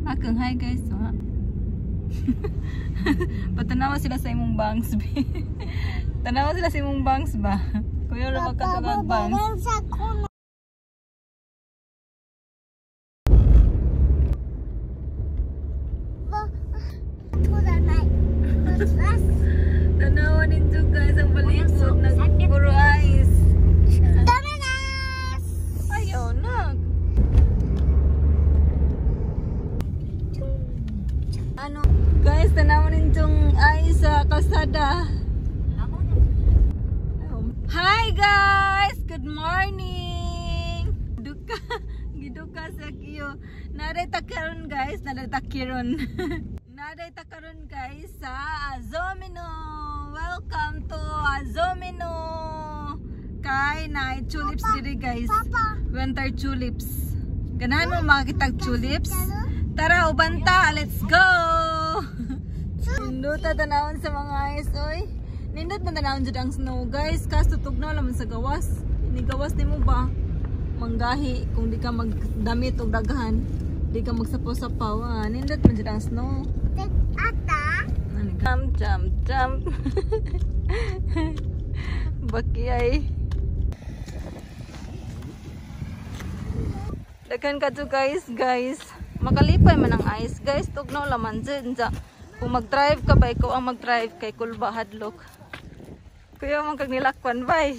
Akang hi guys, ha. Patanawa sila sa imong bangs, be. Tanawa sila sa imong bangs ba? Kuya ra magkatugag bangs. Tanawa ninyo guys ang baliksod na puro ice. Ayaw na. Ano? Guys, tanawa ninyong ice sa kalsada. Hi guys! Good morning! Giduka sa kiyo. Naday takaron guys, naday takiron. Naday takaron guys sa Azomino. Welcome to Azomino. Kay na tulips diri guys. Winter tulips. Ganahan mo makakitag tulips? Tara ubanta, let's go. Induta tanawon sa mga ice oy. Nindot man tanawon jud ang snow guys. Kas tutugnaw laman sa gawas. Ini gawas nimo ba? Manggahi kung di ka magdamit og daghan. Di ka magsapaw-sapaw. Nindot man jud ang snow. Jump. Baki ay. Daghan ka to guys. Makalipay man ang ice guys. Tugnaw laman dyan. Kung mag-drive ka ba, ikaw ang mag-drive kay kulba hadlok. Kuya mong kag nilakwan bay.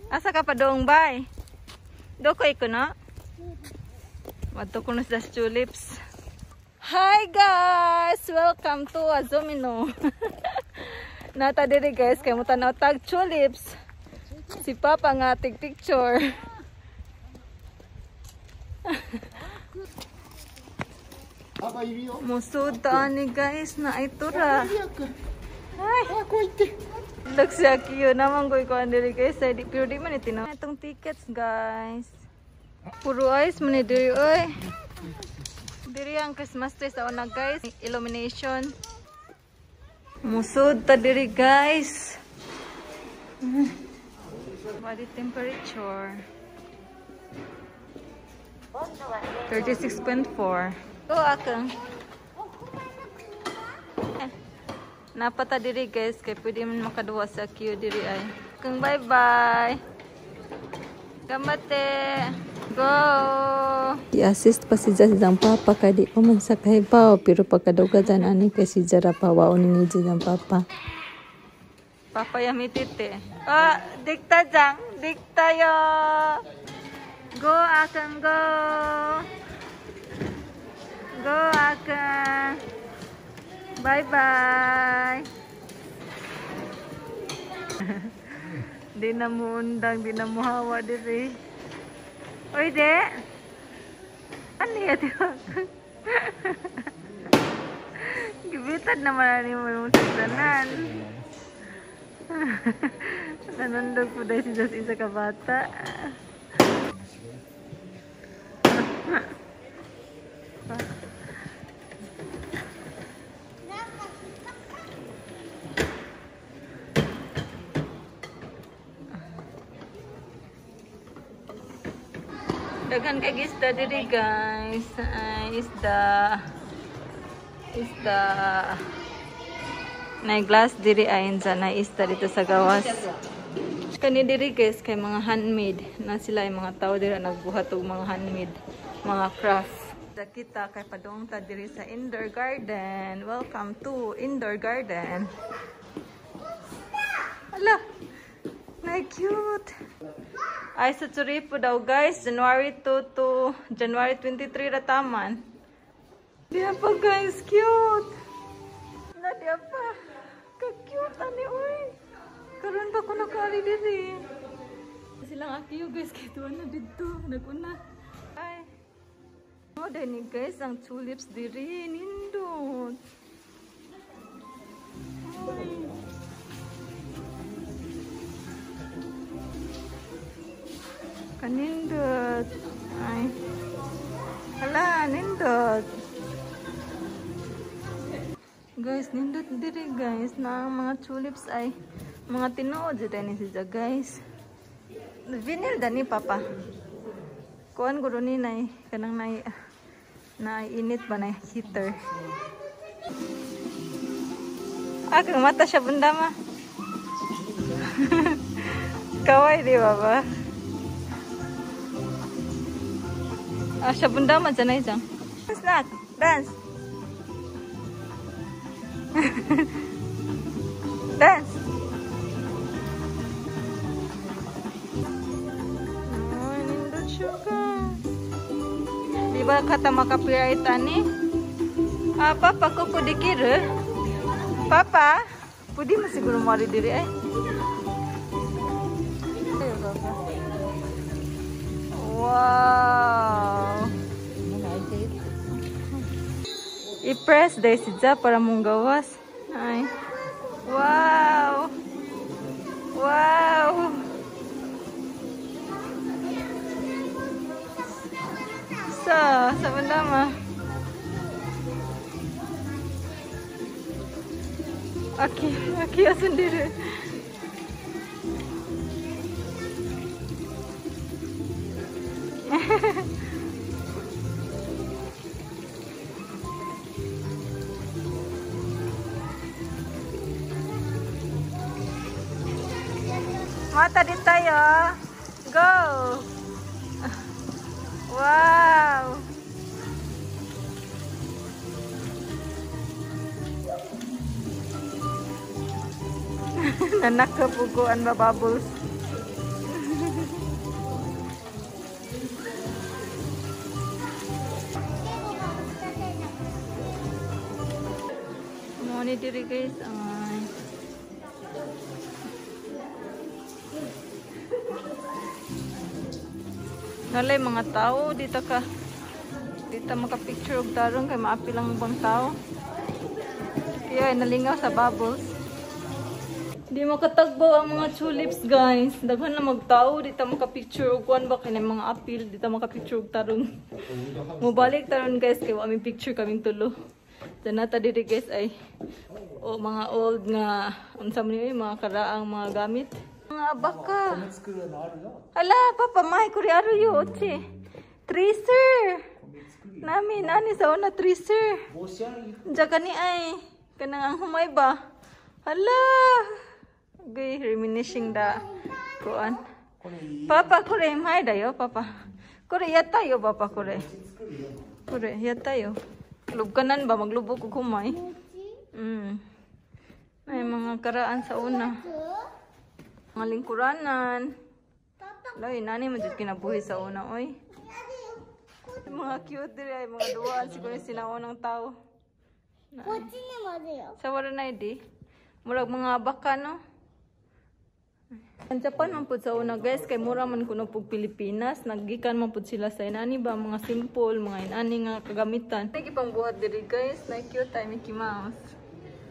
Asa ka pa doong bay? Dokoy ko na. Madto ko na sa tulips. Hi guys! Welcome to Azomino. Nata diri guys, kay mo tanaw tag tulips. Si Papa nga tig picture. Musud ni guys na itura. Ay, Lagsya kiyo naman ko diri guys. Pero di man itinaw. Itong tickets guys. Puro ice man diri oy. Diri ang Christmas tree sa una guys. Illumination. Musud ta diri guys. Body temperature 36.4. Go akang. Napata diri guys kay pwede man makaduwa sa queue diri ay. Kang bye bye. Kamate. Go. I-assist pa si Jazang Papa kay di pa man sa kahibaw pero pagkadugadan ani kay si Jara pawaon ni Jazang Papa. Papa yamitite. Ah, dikta jang, dikta yo. Go akang go. Go akang. Bye bye. Di na mo undang, di na mo hawa diri. Oy de. Ano yan? Gibitan naman ni mo yung sasdanan. Nanundog po dahil si Just isa ka bata. Daghan kay isda diri guys. Isda na glass diri ayon sa na isda dito sa gawas. Kani diri guys kay mga handmade na sila yung mga tao diri nagbuhat og mga handmade, mga craft. Kita kay padong ta diri sa indoor garden. Welcome to indoor garden. Ala. Na cute. Ay sa Tsuripo daw guys, January 2 to January 23 ra taman. Diya pa guys, cute. Na diya pa. Ka-cute ani oy. Karon pa ko nakali diri. Silang akiyo guys kay tuwa na dito, naguna. Ay. Oh, dani guys ang tulips diri nindot. Ay. Kanindot. Ay. Hala, nindot. Guys, nindot diri guys na ang mga tulips ay mga tinuod dito ni siya guys. Vinyl dani papa. Kuan guro ni nay kanang na init ba na heater. Kang mata siya bunda ma. Kawai di baba. Siya bunda ma dyan ay dyan. Snack, dance. Dance. Nindot siya ka. Di ba kata makapirait ani? Papa ko pudi kira? Papa, pudi mo siguro mari diri ay. Ayo Papa. Wow. I-press dahil si Ja para mong gawas. Ay. Wow. Wow. Sa banda ma. Aki ya sendiri. Mata di tayo. Go. Wow. Nanak kepuguan ba bubbles. Mau ni diri guys. Nalay mga tao dito maka-picture og tarong kay maapi lang bang tao. Kaya nalingaw sa bubbles. Di makatagbo ang mga tulips guys. Daghan na magtao dito maka-picture og kuan ba kay mga apil dito maka-picture og tarong. Mobalik taron guys kay wa mi picture kaming tulo. Tanata diri guys ay mga old nga unsa man ni mga karaang mga gamit. Mga baka. Hala, Papa, may kuriaro yu, oche. Tracer. Nami, nani sa una, tracer. Diyan ni ay. Kanang ang humay ba? Hala. Gay, reminiscing da. Kuan. Papa, kure, may dayo, Papa. Kure, yatayo, Papa, kure. Kure, yatayo. Lubkanan ba? Maglubog ko humay. May mga karaan sa una. Mga lingkuranan. Lay, nani mo dyan kinabuhi sa una, oy. Mga cute diri ay mga duwaan. Siguro sinaon ng tao. Sa wala na di. Murag mga baka, no? Ang Japan man po sa una, guys. Kay mura man kuno pug Pilipinas. Naggikan man po sila sa inani ba? Mga simple, mga inani nga kagamitan. Nagipang buhat diri, guys. Na cute ay Mickey Mouse.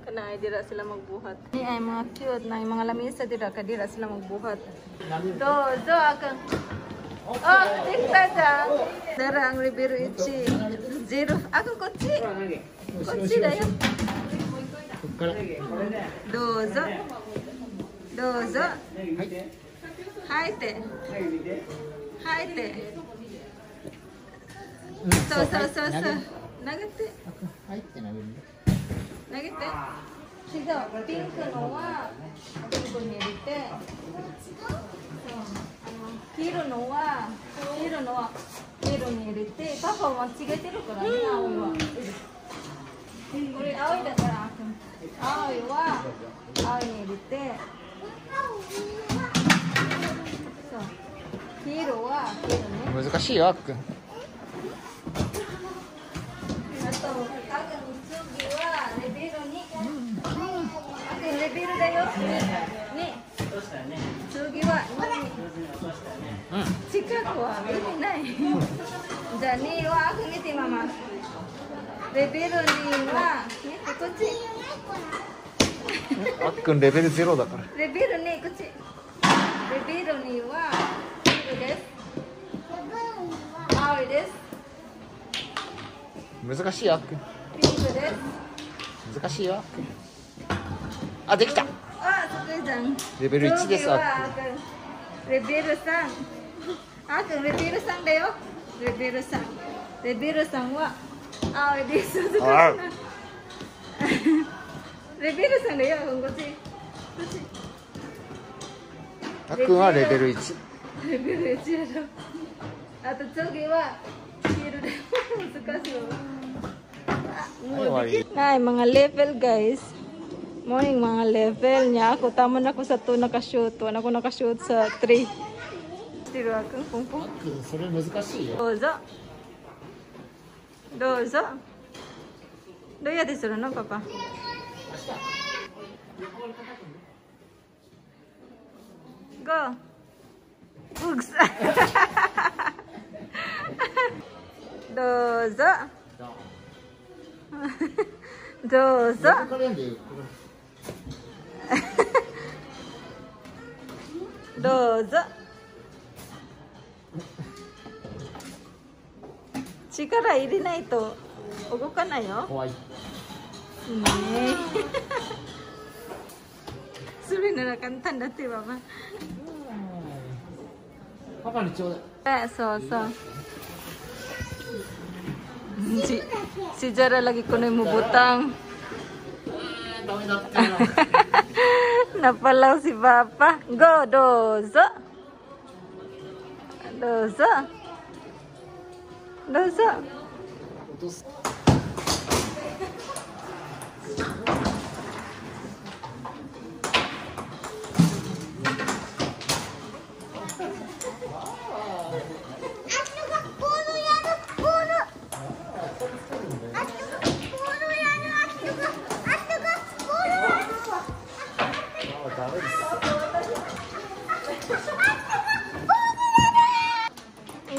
Na ay dira sila magbuhat. Ni ay mga cute na mga lamisa dira kadira sila magbuhat. Do akang. Oh, tikta ja. Dara ang Ribero Ichi. Zero. Akang kotsi. Kotsi dayo. Dozo. Hai te. So. Nagate. Nagite. Shiga, pink no wa. Pink ni rite. Kiro no wa ni rite. Papa wa chigete ru kara ni aoi wa. Kore aoi da kara akun. Aoi ni rite. So. Kiro ne. 難しいよ、あっくん。レベルだよ。ね。次は近くは見てない。じゃあ2は見てママ。レベル2は見てこっち。あっくんレベル0だから。レベル2こっち。レベル2はピンクです。青いです。難しいよ、あっくん。ピンクです。難しいよ、あっくん。あ、できた。すごいじゃん。レベル1です。レベル3。あくんレベル3だよ。Rebiru-san wa. Ah, desu. Ah. Rebiru-san da yo,こっち。たっくんはレベル1。レベル1やろ。あと次はヒールで難しいわ。Ay, mga level guys. Morning mga level niya. Ako tama na ako sa 2 nakashoot. Wala ako nakashoot sa 3. Tiro akong pungpung. それ難しいよ。どうぞ。どうぞ。どうやってするのパパ。Go. Bugs. どうぞ。どうぞ。どうぞ。力入れないと動かないよ。怖い。ねえ。それなら簡単だってばま。パパにちょうだい。そうそう。Si Jara lagi ko na mubutang. Napalaw si Papa. Go, dozo. Dozo. Dozo.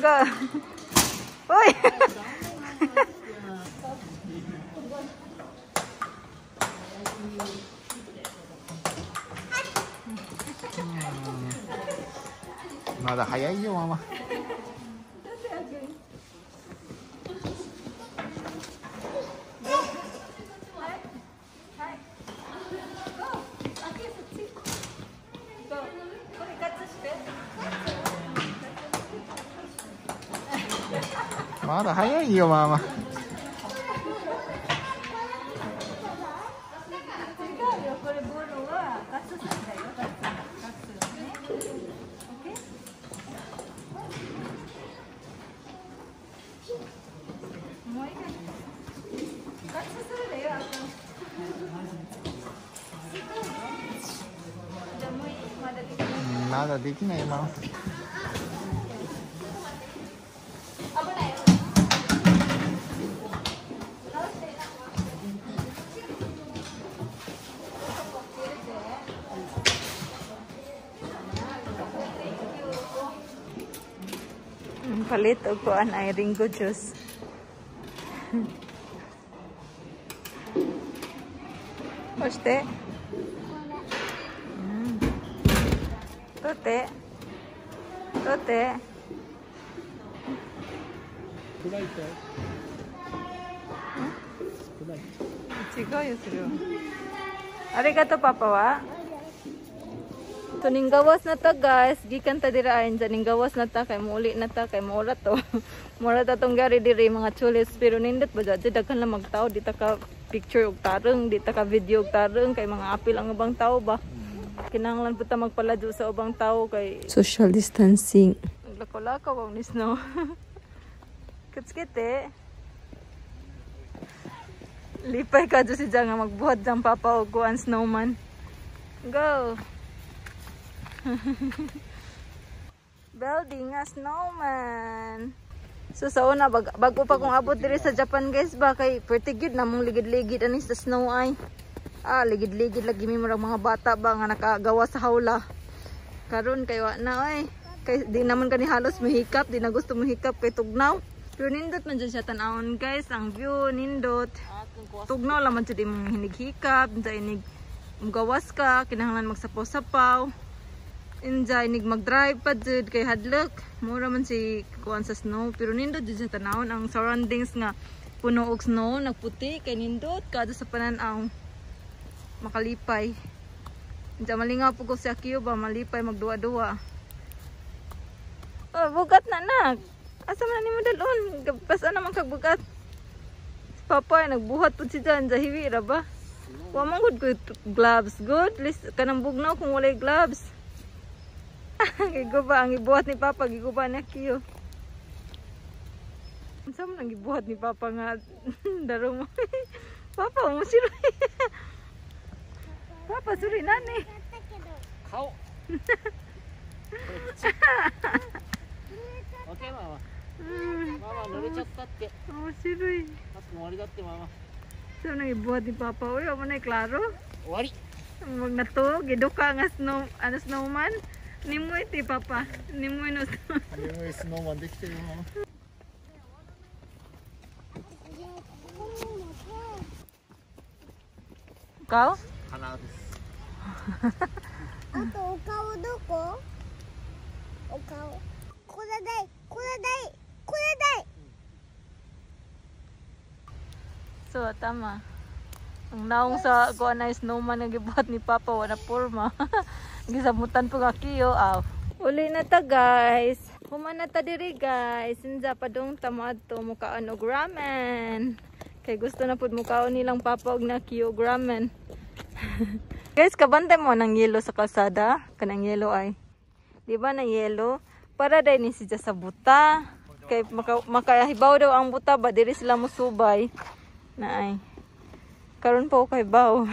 Go. Uy.まだ早いよママ。まだ早いよママ。まだできないママ。Palit ko an ay ringo juice. Oste. Tote. Tote. 違うよそれは。ありがとうパパは。So ning gawas na ta guys, gikan ta dirain sa ning gawas na ta kay muli na ta kay mura to. Mura ta tong gari diri mga chulis pero nindot ba jud daghan lang magtao di ta ka picture og tarong, di ta ka video og tarong kay mga apil ang ubang tao ba. Kinahanglan po ta magpaladyo sa ubang tao kay social distancing. Naglako-lakaw ang ni snow. Kitskite. Lipay ka dyan si Jang nga magbuhat dyan papa o kuan snowman. Go! Building a snowman. So sa una bago pa kong abot diri sa Japan guys ba kay pretty good na mong ligid-ligid ani sa snow ay. Ligid-ligid lagi mi murag mga bata ba nga nakagawa sa hawla. Karon kay wa na ay kay di naman kani halos mahikap, di na gusto mahikap kay tugnaw. Pero nindot man dyan siya tanawon guys, ang view nindot. Tugnaw lang man dyan imong hinighikap, dyan inig gawas ka, kinahanglan magsapaw-sapaw. Injay nig mag-drive pa dyan kay hadlok. Mura man si kuan sa snow, pero nindot dyan siya tanawon. Ang surroundings nga puno og snow, nagputi kay nindot, kada sa pananaw makalipay. Dyan malingaw po ko sa Cuba, malipay magduwa-duwa. Oh, bugat na nak. asa man ni mo dalon? Basta naman kagbugat. Si Papa ay nagbuhat po si Jan. Zahiwi ra ba? Wa man gud ko gloves. Good. List kanang bugnaw kung walay gloves. Giguba ang ibuhat ni Papa. Giguba na kiyo. Unsa man ang ibuhat ni Papa nga daro mo? Papa, umusiroy. Papa, suri nani. Kao. Okay, Mama. Mama, 濡れちゃったって。Umusiroy. あと終わりだって、Mama. So, nang ibuhat ni Papa. Uy, ako na klaro. 終わり。 Wag na to. Giduka nga snowman. Nimoy ti Papa. Nimoy no snowman. 眠いスノーマンできてるよ、Mama. Ikaw? 花です。あとお顔どこ？お顔。これだい、これだい、これだい。 So, tama. Ang naong sa kuan na snowman nga gibuhat ni Papa wala porma. Gisamutan po nga kiyo aw. Uli na ta guys. Human na ta diri guys. Sinja pa dong tama adto mukaan og ramen. Kay gusto na pud mukaon nilang Papa og na kiyo og ramen. Guys, kabantay mo ng yelo sa kalsada. Kanang yelo ay. Di ba na yelo? Para dai ni siya sa buta. Kay makahibaw daw ang buta ba diri sila musubay. Na ay. Karon pa ko kay baw.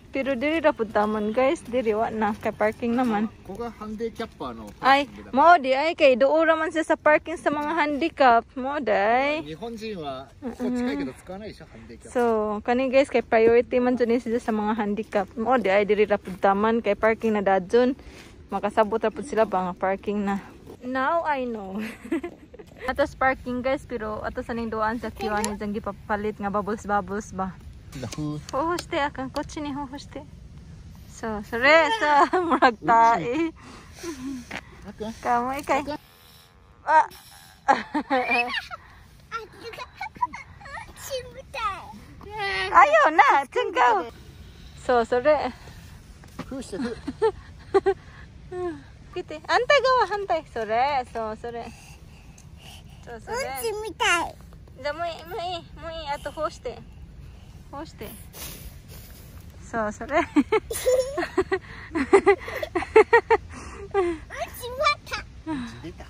Pero diri ra pud taman guys, diri wa na kay parking naman. ここがハンディキャッパーの。 Ay, mo di ay kay duo ra man siya sa parking sa mga handicap. Mo day. 日本人はここ近いけど使わないでしょ、ハンディキャッパー。 So, kani guys kay priority man jud ni sila sa mga handicap. Mo di ay diri ra pud taman kay parking na dadjon. Makasabot ra pud sila ba nga parking na. Now I know. Atos parking guys pero atos aning duaan sa kiwa ni jang gipapalit nga bubbles ba. Huhuste akang kotse ni huhuste. So, sore sa murag tae. Kamu ikay. Ah. Ayaw na, tinggaw. So, sore. Kite, antay gawa, antay. Sore, so, sore. So, sore. うんちみたい。 じゃあもういいあとこうしてそうそれうんちまた。出た。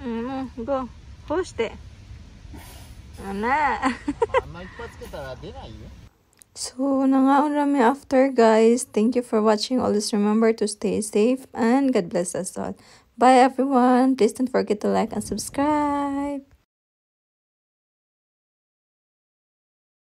もうgoこうしてあなあんまいっぱいつけたら出ないよ。 So, nangaon rami after guys. Thank you for watching. Always remember to stay safe and God bless us all. Bye everyone. Please don't forget to like and subscribe.